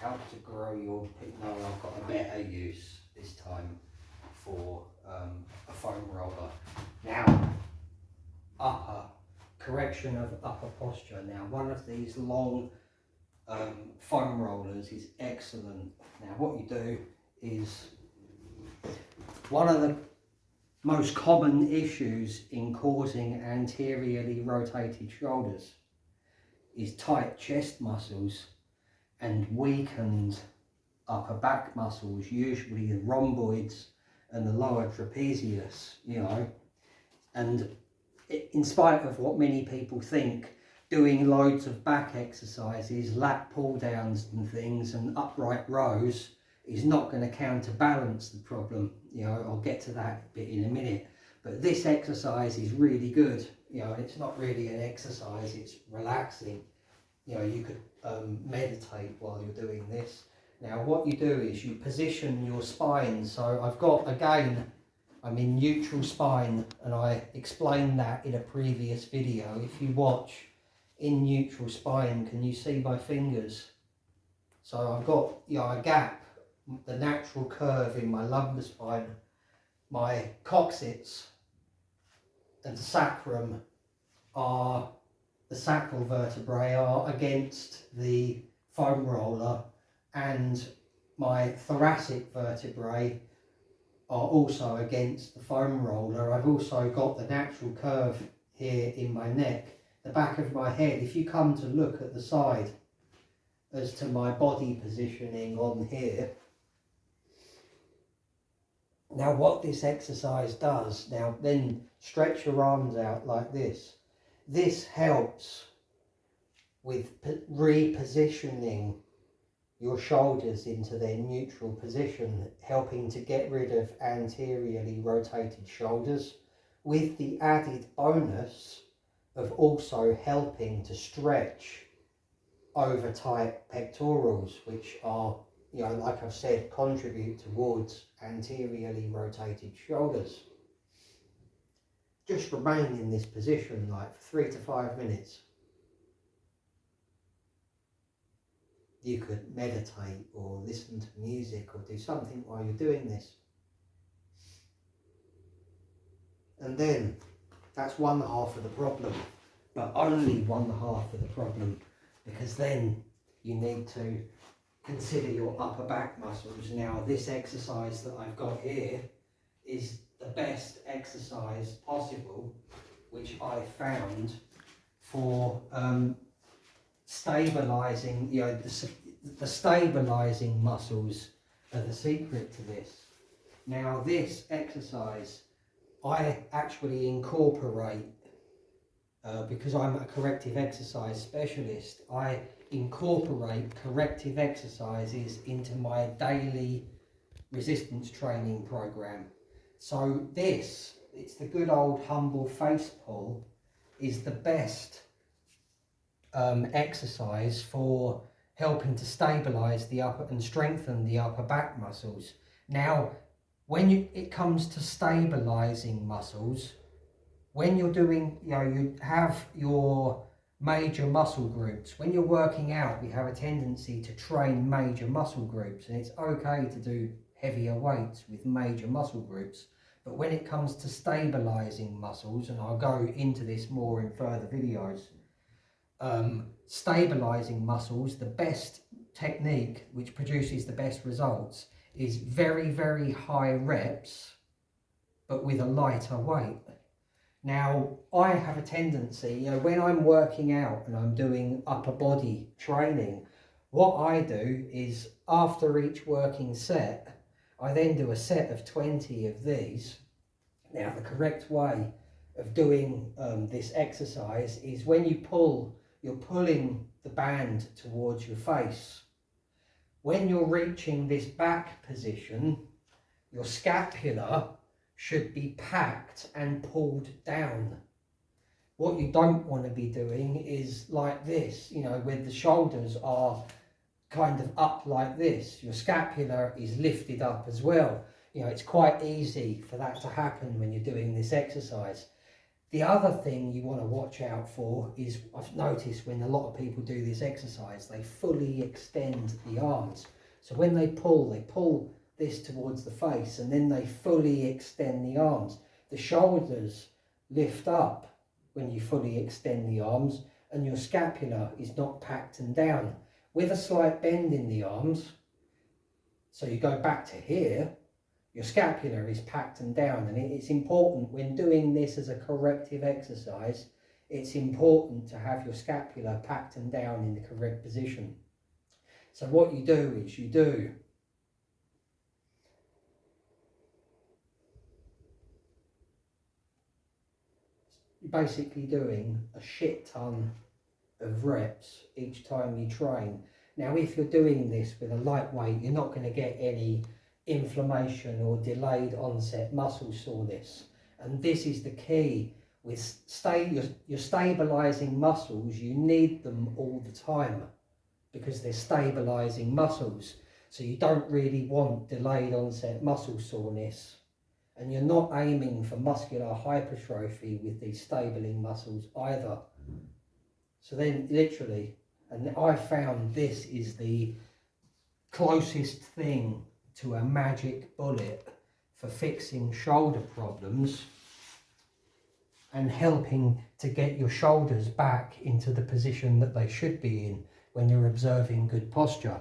how to grow your no, I've got a better use this time for a foam roller. Now, correction of upper posture. Now, one of these long foam rollers is excellent. Now, what you do is, one of the most common issues in causing anteriorly rotated shoulders is tight chest muscles and weakened upper back muscles, usually the rhomboids and the lower trapezius, you know. And in spite of what many people think, doing loads of back exercises, lat pull downs and things and upright rows is not going to counterbalance the problem. You know, I'll get to that bit in a minute. But this exercise is really good. You know, it's not really an exercise, it's relaxing. You know, you could meditate while you're doing this. Now, what you do is you position your spine. So I've got, again, I'm in neutral spine, and I explained that in a previous video. If you watch in neutral spine, can you see my fingers? So I've got, you know, a gap, the natural curve in my lumbar spine. My coccyx and sacrum are, the sacral vertebrae are against the foam roller, and my thoracic vertebrae are also against the foam roller. I've also got the natural curve here in my neck, the back of my head. If you come to look at the side as to my body positioning on here. Now, what this exercise does, now then stretch your arms out like this. This helps with repositioning your shoulders into their neutral position, helping to get rid of anteriorly rotated shoulders, with the added bonus of also helping to stretch over tight pectorals, which are, you know, like I've said, contribute towards anteriorly rotated shoulders. Just remain in this position like for 3 to 5 minutes. You could meditate or listen to music or do something while you're doing this. And then that's one half of the problem, but only one half of the problem, because then you need to consider your upper back muscles. Now, this exercise that I've got here is the best exercise possible, which I found for stabilizing, you know, the stabilizing muscles are the secret to this. Now, this exercise I actually incorporate, because I'm a corrective exercise specialist, I incorporate corrective exercises into my daily resistance training program. So this, it's the good old humble face pull, is the best exercise for helping to stabilize the upper and strengthen the upper back muscles. Now, when it comes to stabilizing muscles, when you're doing, you know, you have your major muscle groups. When you're working out, we have a tendency to train major muscle groups, and it's okay to do heavier weights with major muscle groups. But when it comes to stabilizing muscles, and I'll go into this more in further videos, stabilizing muscles, the best technique which produces the best results is very, very high reps, but with a lighter weight. Now, I have a tendency, you know, when I'm working out and I'm doing upper body training, what I do is after each working set, I then do a set of 20 of these. Now, the correct way of doing this exercise is when you pull, you're pulling the band towards your face. When you're reaching this back position, your scapula should be packed and pulled down. What you don't want to be doing is like this, you know, where the shoulders are kind of up like this. Your scapula is lifted up as well. You know, it's quite easy for that to happen when you're doing this exercise. The other thing you want to watch out for is, I've noticed when a lot of people do this exercise, they fully extend the arms. So when they pull this towards the face, and then they fully extend the arms. The shoulders lift up when you fully extend the arms, and your scapula is not packed and down. With a slight bend in the arms, so you go back to here, your scapula is packed and down, and it's important when doing this as a corrective exercise, it's important to have your scapula packed and down in the correct position. So what you do is you're basically doing a shit ton of reps each time you train. Now, if you're doing this with a lightweight, you're not going to get any inflammation or delayed onset muscle soreness. And this is the key with your stabilizing muscles. You need them all the time because they're stabilizing muscles. So you don't really want delayed onset muscle soreness, and you're not aiming for muscular hypertrophy with these stabilizing muscles either. So then literally, and I found this is the closest thing to a magic bullet for fixing shoulder problems and helping to get your shoulders back into the position that they should be in when you're observing good posture.